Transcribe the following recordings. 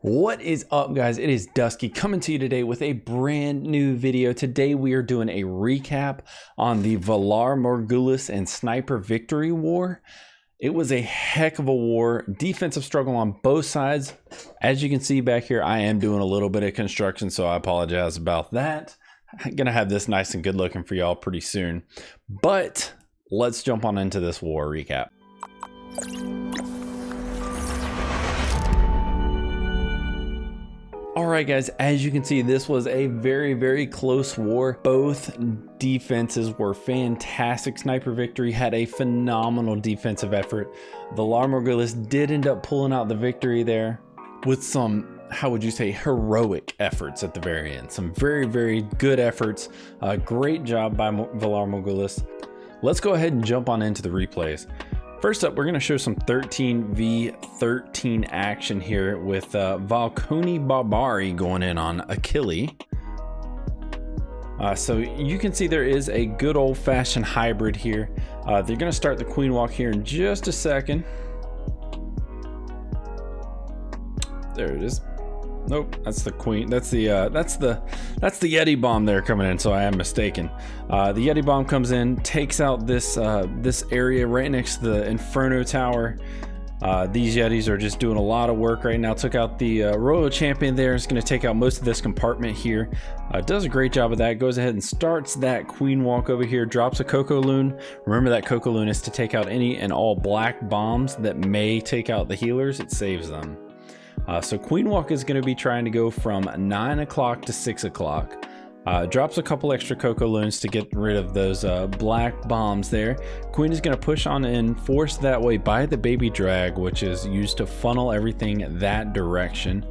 What is up, guys? It is Dusky coming to you today with a brand new video. Today we are doing a recap on the Valar Morghulis and Sniper Victory War. It was a heck of a war, defensive struggle on both sides. As you can see back here, I am doing a little bit of construction, so I apologize about that. I'm gonna have this nice and good looking for y'all pretty soon. But let's jump on into this war recap. Alright guys, as you can see, this was a very close war. Both defenses were fantastic. Sniper Victory had a phenomenal defensive effort. Valar Morghulis did end up pulling out the victory there with some, how would you say, heroic efforts at the very end. Some very good efforts. Great job by Valar Morghulis. Let's go ahead and jump on into the replays. First up, we're going to show some 13v13 action here with Valkoni Barbari going in on Achille. So you can see there is a good old-fashioned hybrid here. They're going to start the Queen Walk here in just a second. There it is. Nope, that's the Queen. That's the Yeti bomb there coming in. So I am mistaken. The Yeti bomb comes in, takes out this this area right next to the Inferno Tower. These Yetis are just doing a lot of work right now. Took out the Royal Champion there. It's going to take out most of this compartment here. Does a great job of that. Goes ahead and starts that Queen Walk over here. Drops a Coco Loon. Remember that Coco Loon is to take out any and all black bombs that may take out the healers. It saves them. So Queen Walk is going to be trying to go from 9 o'clock to 6 o'clock. Drops a couple extra Coco Loons to get rid of those black bombs there. Queen is going to push on in, forced that way by the baby drag, which is used to funnel everything that direction.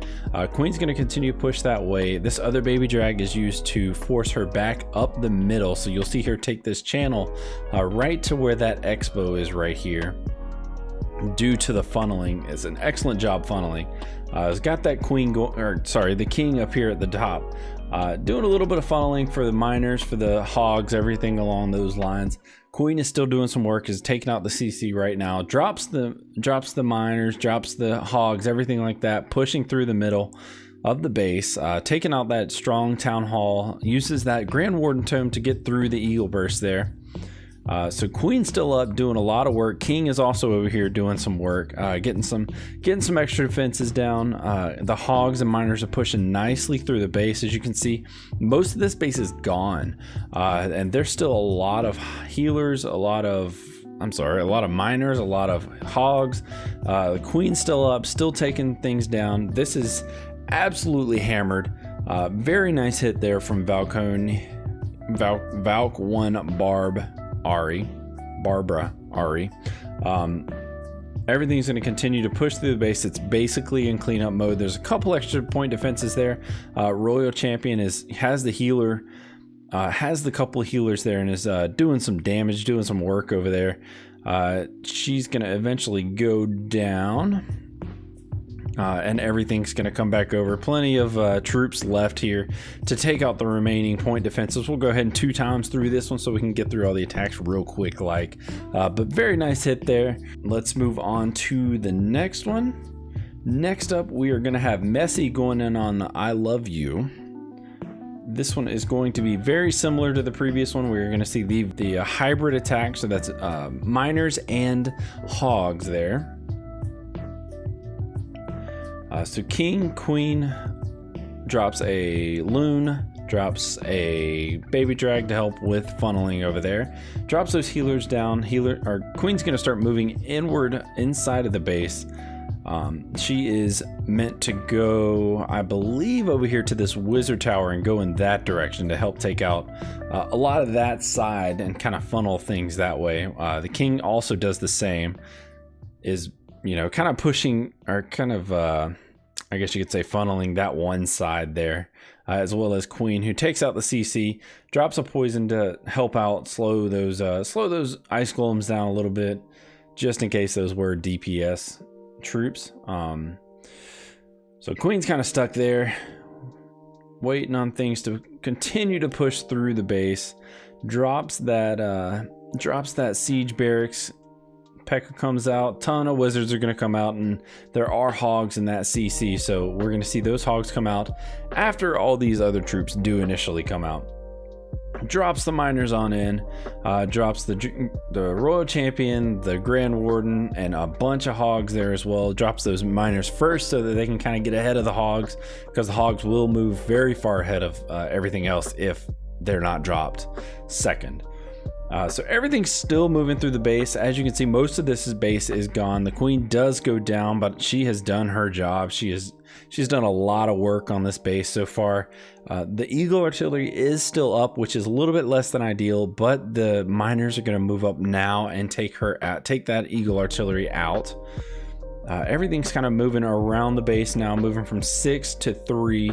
Queen's going to continue to push that way. This other baby drag is used to force her back up the middle. So you'll see her take this channel right to where that expo is right here. Due to the funneling, it's an excellent job funneling. It's got that queen the king up here at the top, doing a little bit of funneling for the miners, for the hogs, everything along those lines. Queen is still doing some work, is taking out the CC right now, drops the miners, drops the hogs, everything like that, pushing through the middle of the base, taking out that strong town hall, uses that Grand Warden Tome to get through the Eagle Burst there. So Queen's still up doing a lot of work. King is also over here doing some work, getting some extra defenses down. The hogs and miners are pushing nicely through the base. As you can see, most of this base is gone, and there's still a lot of healers, a lot of miners, a lot of hogs. The Queen's still up, still taking things down. This is absolutely hammered. Very nice hit there from Valk 1 Barbara Ari. Everything's going to continue to push through the base. It's basically in cleanup mode. There's a couple extra point defenses there. Royal Champion has the healer, has the couple of healers there, and is doing some damage, doing some work over there. She's going to eventually go down. And everything's going to come back over. Plenty of troops left here to take out the remaining point defenses. We'll go ahead and 2 times through this one so we can get through all the attacks real quick. But very nice hit there. Let's move on to the next one. Next up, we are going to have Messi going in on I Love You. This one is going to be very similar to the previous one. We're going to see the hybrid attack. So that's miners and hogs there. So King, Queen drops a loon, drops a baby drag to help with funneling over there, drops those healers down. Queen's going to start moving inward inside of the base. She is meant to go, I believe, over here to this wizard tower and go in that direction to help take out a lot of that side and kind of funnel things that way. The King also does the same, is kind of pushing, or kind of I guess you could say funneling that one side there, as well as Queen, who takes out the CC, drops a poison to help out slow those ice golems down a little bit, just in case those were DPS troops. So Queen's kind of stuck there, waiting on things to continue to push through the base. Drops that siege barracks, P.E.K.K.A comes out, ton of wizards are going to come out, and there are hogs in that CC, so we're going to see those hogs come out after all these other troops do initially come out. Drops the miners on in, drops the royal champion, the grand warden, and a bunch of hogs there as well. Drops those miners first so that they can kind of get ahead of the hogs, because the hogs will move very far ahead of everything else if they're not dropped second. So everything's still moving through the base. As you can see, most of this base is gone. The queen does go down, but she has done her job. She's done a lot of work on this base so far. The eagle artillery is still up, which is a little bit less than ideal, but the miners are going to move up now and take that eagle artillery out. Everything's kind of moving around the base now, moving from 6 to 3.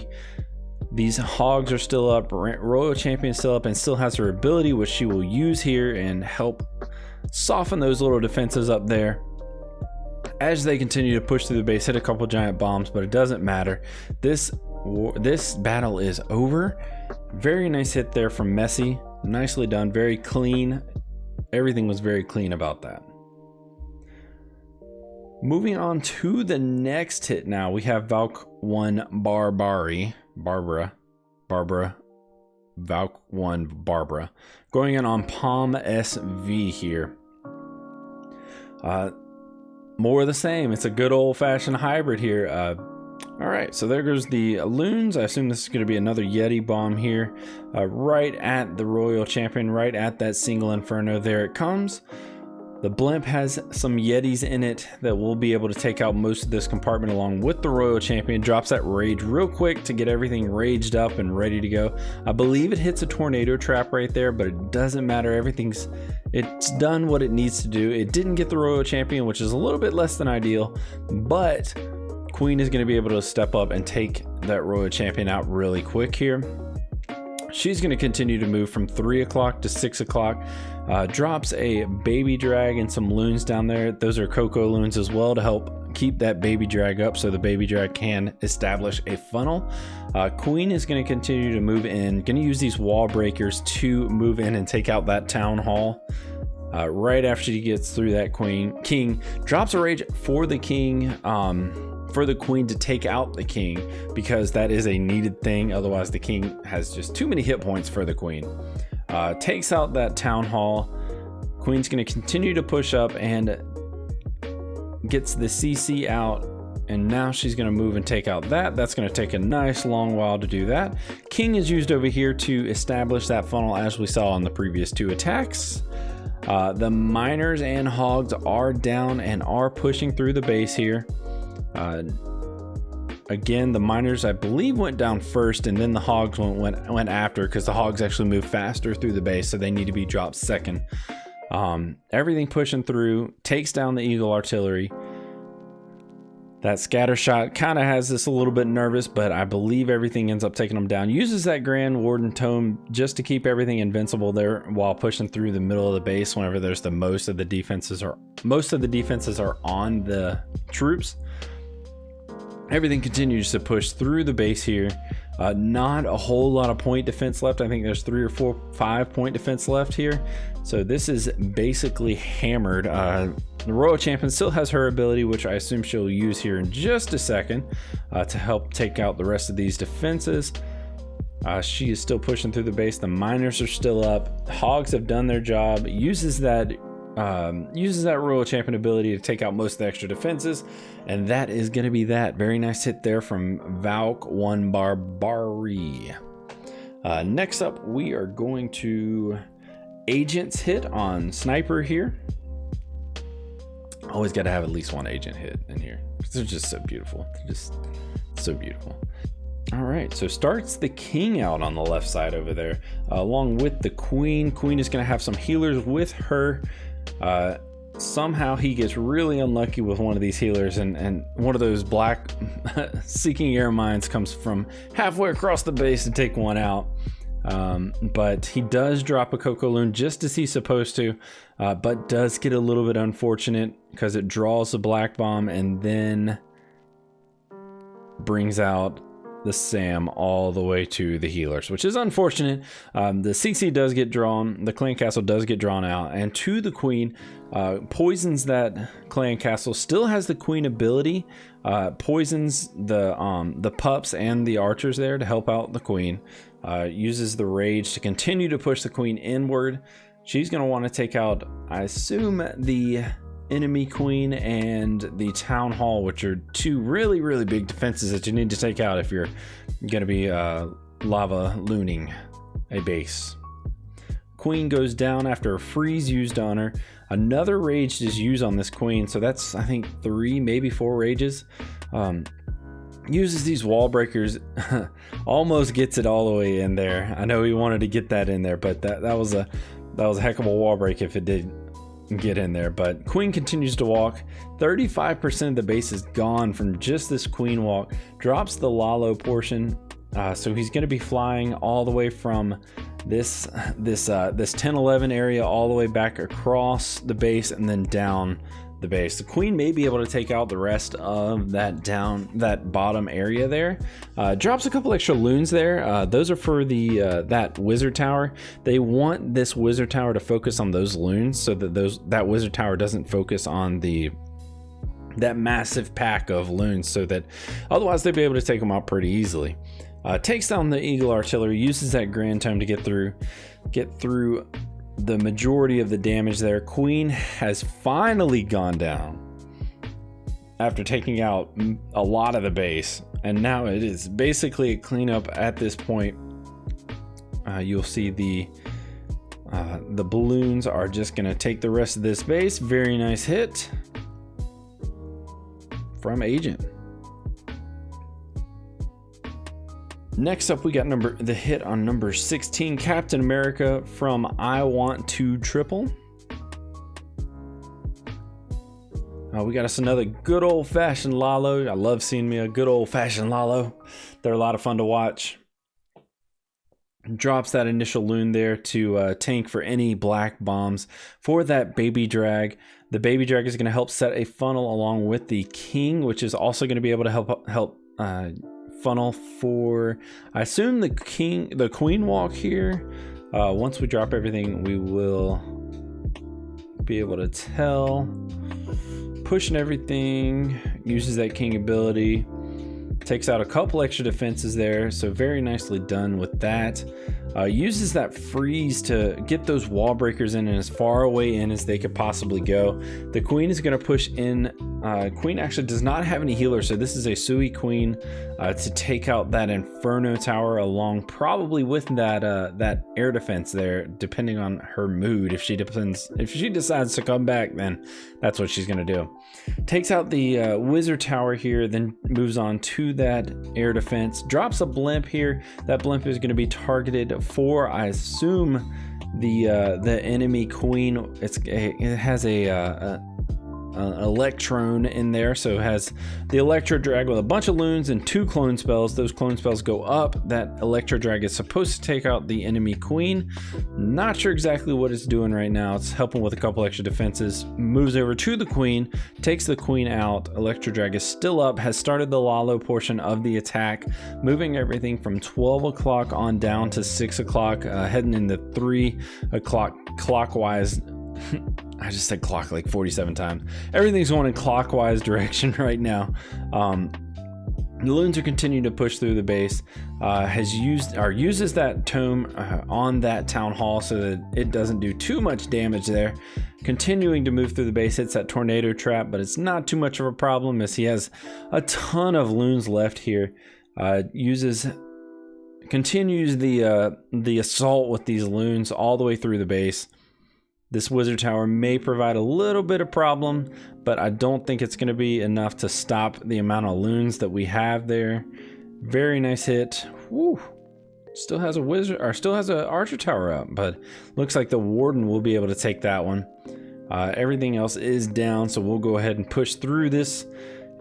These hogs are still up, royal champion is still up, and still has her ability, which she will use here and help soften those little defenses up there as they continue to push through the base. Hit a couple giant bombs, but it doesn't matter. This battle is over. Very nice hit there from Messi. Nicely done, very clean. Everything was very clean about that. Moving on to the next hit now, we have Valk 1 Barbara, Valk 1 Barbara, going in on Palm SV here. More of the same. It's a good old-fashioned hybrid here. All right, so there goes the loons. I assume this is going to be another Yeti bomb here, right at the royal champion, right at that single inferno. There it comes. The blimp has some Yetis in it that will be able to take out most of this compartment along with the royal champion. Drops that rage real quick to get everything raged up and ready to go. I believe it hits a tornado trap right there, but it doesn't matter. It's done what it needs to do. It didn't get the royal champion, which is a little bit less than ideal, but queen is going to be able to step up and take that royal champion out really quick here. She's going to continue to move from 3 o'clock to 6 o'clock. Drops a baby drag and some loons down there. Those are cocoa loons as well to help keep that baby drag up so the baby drag can establish a funnel. Queen is going to continue to move in. Going to use these wall breakers to move in and take out that town hall. Right after she gets through that king drops a rage for the king. For the queen to take out the king, because that is a needed thing. Otherwise the king has just too many hit points for the queen. Takes out that town hall. Queen's going to continue to push up and gets the CC out, and now she's going to move and take out that's going to take a nice long while to do that. King is used over here to establish that funnel, as we saw on the previous 2 attacks. The miners and hogs are down and are pushing through the base here. Again, the miners, I believe, went down first, and then the hogs went after, because the hogs actually move faster through the base, so they need to be dropped second. Everything pushing through, takes down the eagle artillery. That scatter shot kind of has this a little bit nervous, but I believe everything ends up taking them down. Uses that grand warden tome just to keep everything invincible there while pushing through the middle of the base whenever there's most of the defenses are on the troops. Everything continues to push through the base here. Not a whole lot of point defense left. I think there's 3 or 4, 5 point defense left here. So this is basically hammered. The royal champion still has her ability, which I assume she'll use here in just a second to help take out the rest of these defenses. She is still pushing through the base. The miners are still up. Hogs have done their job. Uses that royal champion ability to take out most of the extra defenses, and that is going to be that. Very nice hit there from Valk 1 Barbari. Next up, we are going to agents hit on sniper here. Always got to have at least one agent hit in here. They're just so beautiful. They're just so beautiful. All right, so starts the king out on the left side over there, along with the queen. Queen is going to have some healers with her. Somehow he gets really unlucky with one of these healers, and one of those black seeking air mines comes from halfway across the base to take one out. But he does drop a cocoa loon just as he's supposed to, but does get a little bit unfortunate because it draws a black bomb and then brings out the Sam all the way to the healers, which is unfortunate. The CC does get drawn, the clan castle does get drawn out, and to the queen, poisons that clan castle. Still has the queen ability, poisons the pups and the archers there to help out the queen. Uses the rage to continue to push the queen inward. She's going to want to take out, I assume, the enemy queen and the town hall, which are two really big defenses that you need to take out if you're going to be lava looning a base. Queen goes down after a freeze used on her. Another rage is used on this queen, so that's, I think, 3 maybe 4 rages. Uses these wall breakers. Almost gets it all the way in there. I know he wanted to get that in there, but that was a heck of a wall break if it did get in there. But queen continues to walk. 35% of the base is gone from just this queen walk. Drops the Lalo portion, so he's going to be flying all the way from this 10-11 area all the way back across the base and then down the base. The queen may be able to take out the rest of that bottom area there. Drops a couple extra loons there. Those are for the that wizard tower. They want this wizard tower to focus on those loons so that that wizard tower doesn't focus on that massive pack of loons, so that otherwise they'd be able to take them out pretty easily. Takes down the eagle artillery, uses that grand tome to get through the majority of the damage there. Queen has finally gone down after taking out a lot of the base, and now it is basically a cleanup at this point. You'll see the balloons are just going to take the rest of this base. Very nice hit from Agent. Next up, we got the hit on number 16, Captain America from I Want to Triple. We got us another good old-fashioned Lalo. I love seeing me a good old-fashioned Lalo. They're a lot of fun to watch. Drops that initial loon there to tank for any black bombs for that baby drag. The baby drag is going to help set a funnel along with the king, which is also going to be able to help funnel for, I assume, the queen walk here. Once we drop everything, we will be able to tell. Pushing everything, uses that king ability, takes out a couple extra defenses there, so very nicely done with that. Uses that freeze to get those wall breakers in and as far away in as they could possibly go. The queen is going to push in. Queen actually does not have any healers, so this is a Sui queen to take out that Inferno tower along, probably with that air defense there, depending on her mood. If she decides to come back, then that's what she's going to do. Takes out the wizard tower here, then moves on to that air defense. Drops a blimp here. That blimp is going to be targeted for, I assume, the enemy queen. It has an electron in there, so it has the electro drag with a bunch of loons and 2 clone spells. Those clone spells go up. That electro drag is supposed to take out the enemy queen. Not sure exactly what it's doing right now. It's helping with a couple extra defenses. Moves over to the queen, takes the queen out. Electro drag is still up, has started the Lalo portion of the attack, moving everything from 12 o'clock on down to 6 o'clock, heading into 3 o'clock clockwise. I just said clock like 47 times. Everything's going in clockwise direction right now. The loons are continuing to push through the base. Uses that tome on that town hall so that it doesn't do too much damage there. Continuing to move through the base, hits that tornado trap, but it's not too much of a problem as he has a ton of loons left here. Continues the assault with these loons all the way through the base. This wizard tower may provide a little bit of problem, but I don't think it's going to be enough to stop the amount of loons that we have there. Very nice hit. Woo. Still has an archer tower up, but looks like the warden will be able to take that one. Everything else is down, so we'll go ahead and push through this.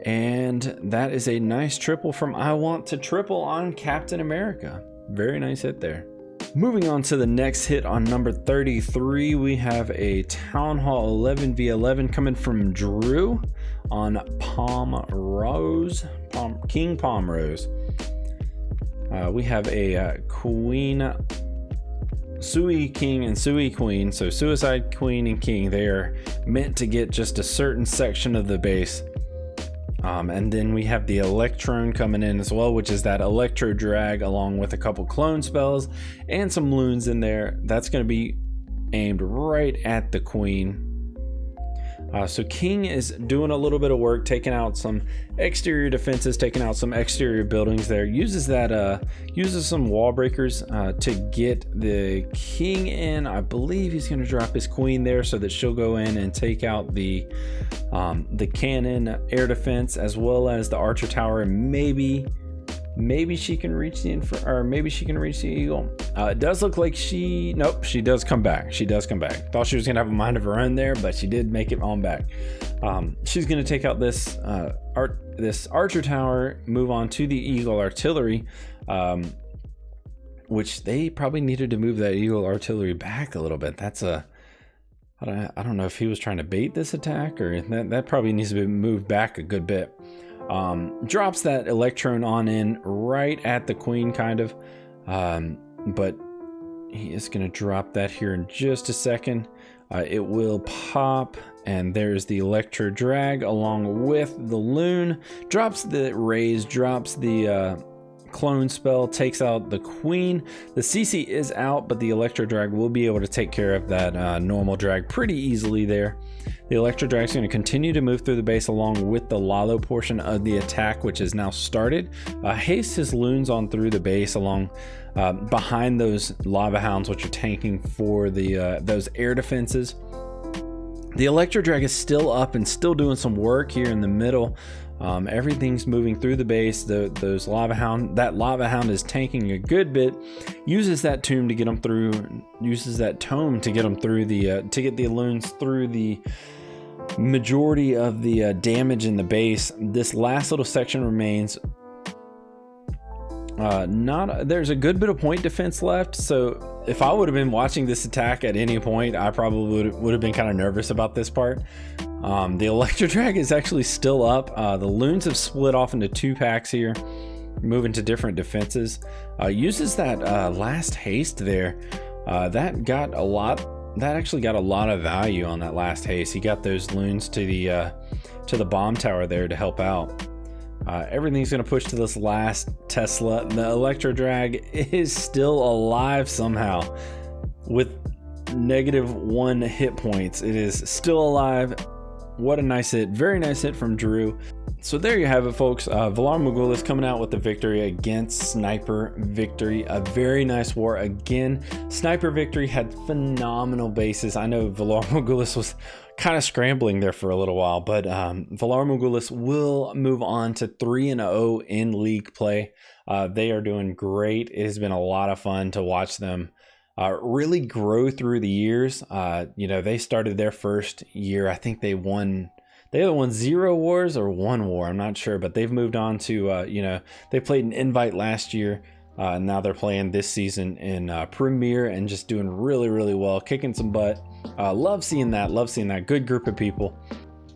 And that is a nice triple from I Want to Triple on Captain America. Very nice hit there. Moving on to the next hit on number 33, we have a Town Hall 11v11 coming from Drew on King Palm Rose. We have a queen, Sui King and Sui Queen. So Suicide Queen and King, they are meant to get just a certain section of the base. And then we have the Electrone coming in as well, which is that Electro Drag along with a couple clone spells and some loons in there. That's going to be aimed right at the Queen. So King is doing a little bit of work, taking out some exterior defenses, taking out some exterior buildings there. Uses some wall breakers to get the King in. I believe he's going to drop his Queen there so that she'll go in and take out the cannon air defense as well as the archer tower, and maybe she can reach the maybe she can reach the eagle. It does look like she does come back. Thought she was gonna have a mind of her own there, but she did make it on back. She's gonna take out this archer tower, move on to the eagle artillery, which they probably needed to move that eagle artillery back a little bit. I don't know if he was trying to bait this attack, or that probably needs to be moved back a good bit. Drops that Electron on in right at the Queen, kind of, but he is going to drop that here in just a second. It will pop, and there's the Electro Drag along with the Loon. Drops the raise, drops the clone spell, takes out the Queen. The CC is out, but the Electro Drag will be able to take care of that normal drag pretty easily there. The Electro Drag is going to continue to move through the base along with the Lalo portion of the attack, which is now started. Haste his loons on through the base along behind those Lava Hounds, which are tanking for the those air defenses. The Electro Drag is still up and still doing some work here in the middle. Everything's moving through the base. Those Lava Hound, that Lava Hound is tanking a good bit. Uses that tome to get them through. Uses that tome to get them through the to get the loons through the majority of the damage in the base. This last little section remains. There's a good bit of point defense left, so if I would have been watching this attack at any point, I probably would have been kind of nervous about this part. The Electro Drag is actually still up. The loons have split off into 2 packs here, moving to different defenses. Uses that last haste there. That actually got a lot of value on that last haste. He got those loons to the bomb tower there to help out. Everything's going to push to this last Tesla. The Electro Drag is still alive somehow with -1 hit points. It is still alive. What a nice hit. Very nice hit from Drew. So there you have it, folks. Valar Morghulis coming out with the victory against Sniper Victory. A very nice war again. Sniper Victory had phenomenal bases. I know Valar Morghulis was kind of scrambling there for a little while, but Valar Morghulis will move on to 3-0 in league play. They are doing great. It has been a lot of fun to watch them really grow through the years. They started their first year. I think they either won 0 wars or 1 war. I'm not sure, but they've moved on to, they played an invite last year. Now they're playing this season in Premier and just doing really, really well, kicking some butt. Love seeing that. Good group of people.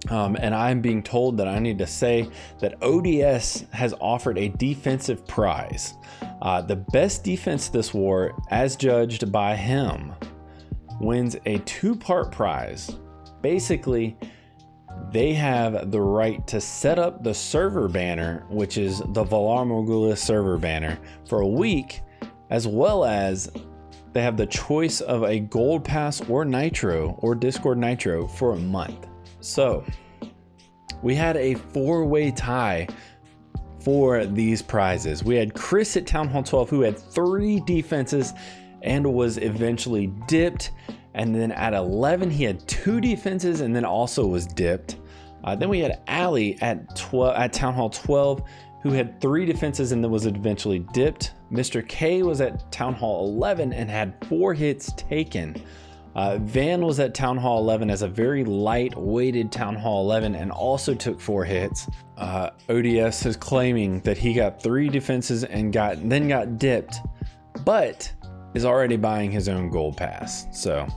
And I'm being told that I need to say that ODS has offered a defensive prize. The best defense this war, as judged by him, wins a 2-part prize. Basically, they have the right to set up the server banner, which is the Valar Morghulis server banner, for a week, as well as they have the choice of a gold pass or nitro or Discord nitro for a month. So we had a 4-way tie for these prizes. We had Chris at Town Hall 12, who had 3 defenses and was eventually dipped. And then at 11, he had 2 defenses and then also was dipped. Then we had Ali at Town Hall 12, who had 3 defenses and then was eventually dipped. Mr. K was at Town Hall 11 and had 4 hits taken. Van was at Town Hall 11 as a very light-weighted Town Hall 11 and also took 4 hits. ODS is claiming that he got 3 defenses and then got dipped, but is already buying his own gold pass, so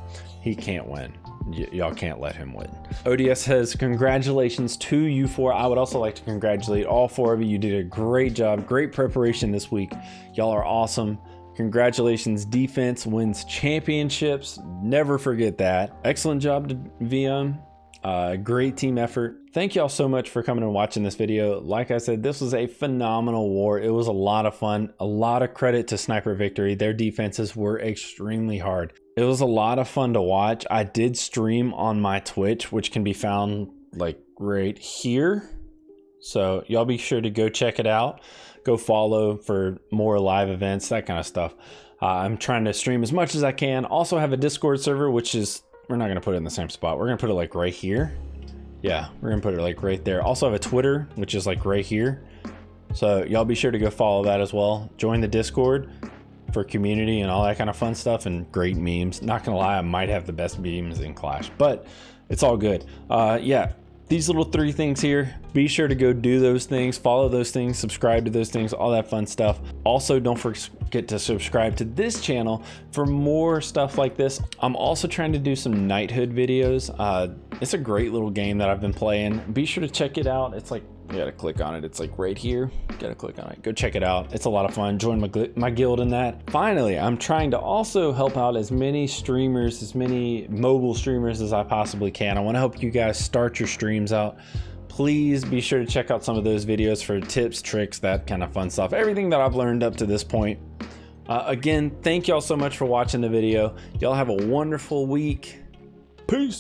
he can't win. y'all can't let him win. ODS says, congratulations to you four. I would also like to congratulate all four of you. You did a great job, great preparation this week. Y'all are awesome. Congratulations. Defense wins championships. Never forget that. Excellent job to VM. Great team effort. Thank y'all so much for coming and watching this video. Like I said, this was a phenomenal war. It was a lot of fun. A lot of credit to Sniper Victory. Their defenses were extremely hard. It was a lot of fun to watch. I did stream on my Twitch, which can be found like right here. So y'all be sure to go check it out. Go follow for more live events, that kind of stuff. I'm trying to stream as much as I can. Also have a Discord server, which is, we're not going to put it in the same spot. We're going to put it like right here. Yeah, we're going to put it like right there. Also have a Twitter, which is like right here. So y'all be sure to go follow that as well. Join the Discord for community and all that kind of fun stuff and great memes. Not going to lie, I might have the best memes in Clash, but it's all good. Yeah, these little 3 things here, be sure to go do those things, follow those things, subscribe to those things, all that fun stuff. Also, don't forget to subscribe to this channel for more stuff like this. I'm also trying to do some knighthood videos. It's a great little game that I've been playing. Be sure to check it out. It's like, you gotta click on it. It's like right here. You gotta click on it. Go check it out. It's a lot of fun. Join my guild in that. Finally, I'm trying to also help out as many streamers, as many mobile streamers as I possibly can. I want to help you guys start your streams out. Please be sure to check out some of those videos for tips, tricks, that kind of fun stuff. Everything that I've learned up to this point. Again, thank y'all so much for watching the video. Y'all have a wonderful week. Peace.